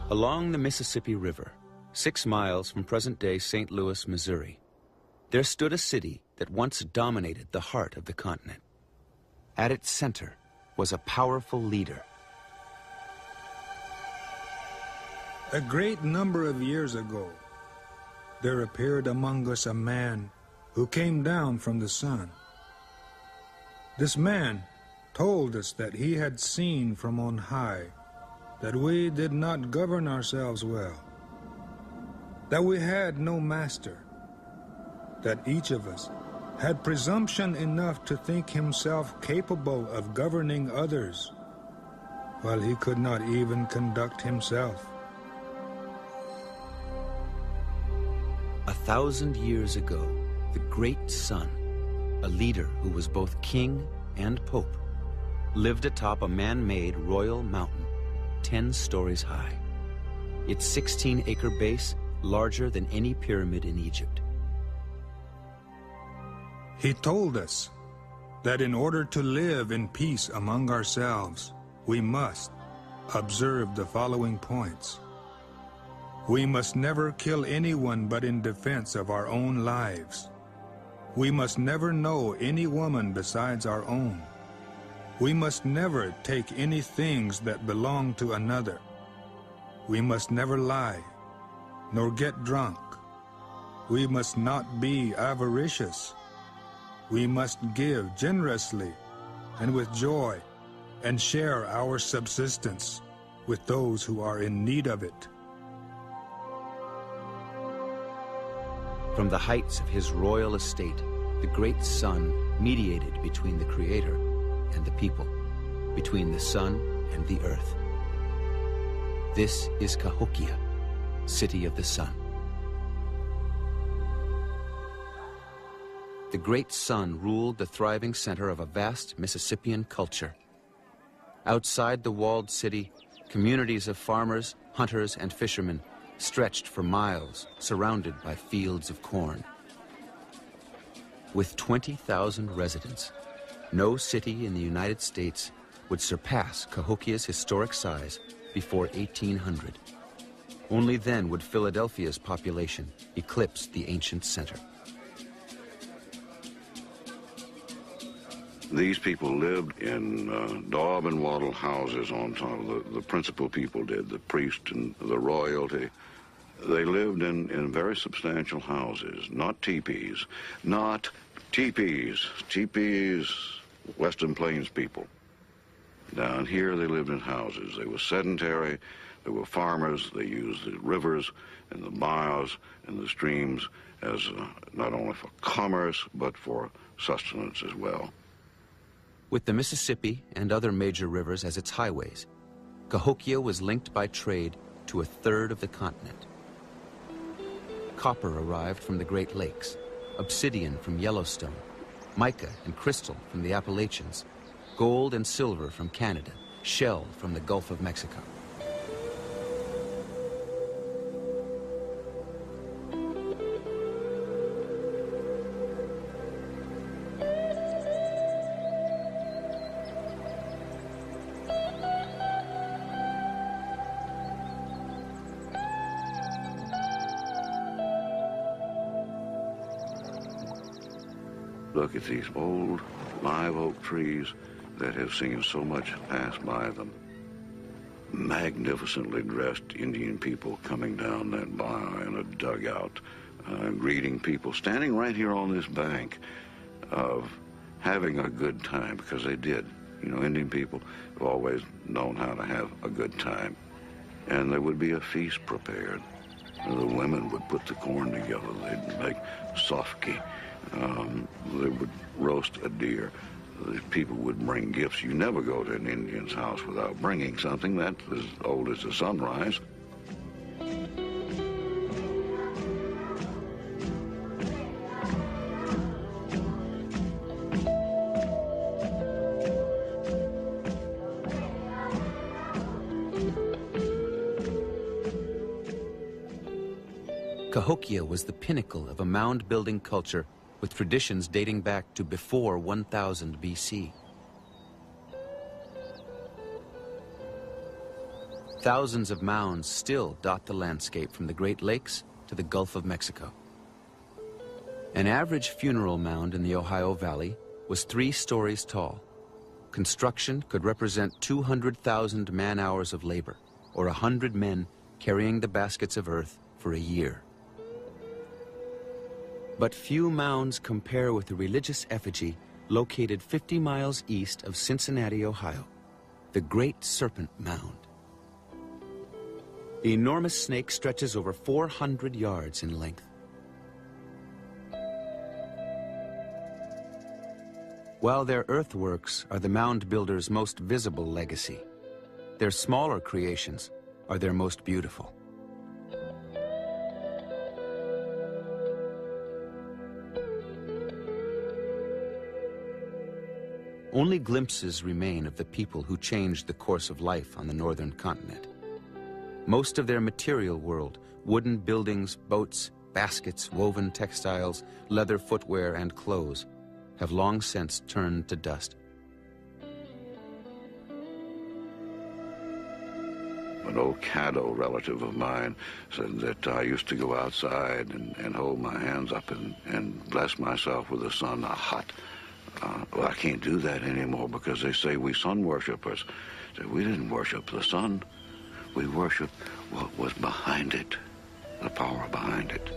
Along the Mississippi River, 6 miles from present-day St. Louis, Missouri, there stood a city that once dominated the heart of the continent. At its center was a powerful leader. A great number of years ago, there appeared among us a man who came down from the sun. This man told us that he had seen from on high that we did not govern ourselves well, that we had no master, that each of us had presumption enough to think himself capable of governing others, while he could not even conduct himself. 1,000 years ago, the great sun, a leader who was both king and pope, lived atop a man-made royal mountain, 10 stories high. Its 16-acre base larger than any pyramid in Egypt. He told us that in order to live in peace among ourselves, we must observe the following points. We must never kill anyone but in defense of our own lives. We must never know any woman besides our own. We must never take any things that belong to another. We must never lie, nor get drunk. We must not be avaricious. We must give generously and with joy, and share our subsistence with those who are in need of it. From the heights of his royal estate, the great sun mediated between the Creator and the people, between the sun and the earth. This is Cahokia, city of the sun. The great sun ruled the thriving center of a vast Mississippian culture. Outside the walled city, communities of farmers, hunters, and fishermen stretched for miles, surrounded by fields of corn. With 20,000 residents, no city in the United States would surpass Cahokia's historic size before 1800. Only then would Philadelphia's population eclipse the ancient center. These people lived in daub and wattle houses on top of the principal people did, the priest and the royalty. They lived in very substantial houses, not teepees. Not teepees. Teepees, Western Plains people. Down here they lived in houses. They were sedentary, they were farmers, they used the rivers and the bayous and the streams as not only for commerce, but for sustenance as well. With the Mississippi and other major rivers as its highways, Cahokia was linked by trade to 1/3 of the continent. Copper arrived from the Great Lakes, obsidian from Yellowstone, mica and crystal from the Appalachians, gold and silver from Canada, shell from the Gulf of Mexico. Look at these old live oak trees that have seen so much pass by them. Magnificently dressed Indian people coming down that bayou in a dugout, greeting people, standing right here on this bank, of having a good time, because they did. You know, Indian people have always known how to have a good time. And there would be a feast prepared. The women would put the corn together. They'd make sofki. They would roast a deer. The people would bring gifts. You never go to an Indian's house without bringing something that's as old as the sunrise. Cahokia was the pinnacle of a mound-building culture with traditions dating back to before 1000 BC. Thousands of mounds still dot the landscape from the Great Lakes to the Gulf of Mexico. An average funeral mound in the Ohio Valley was 3 stories tall. Construction could represent 200,000 man-hours of labor, or 100 men carrying the baskets of earth for a year. But few mounds compare with the religious effigy located 50 miles east of Cincinnati, Ohio, the Great Serpent Mound. The enormous snake stretches over 400 yards in length. While their earthworks are the mound builders' most visible legacy, their smaller creations are their most beautiful. Only glimpses remain of the people who changed the course of life on the northern continent. Most of their material world, wooden buildings, boats, baskets, woven textiles, leather footwear, and clothes, have long since turned to dust. An old Caddo relative of mine said that I used to go outside and hold my hands up and bless myself with the sun, hot. Well, I can't do that anymore because they say we sun worshipers. That we didn't worship the sun. We worshiped what was behind it, the power behind it.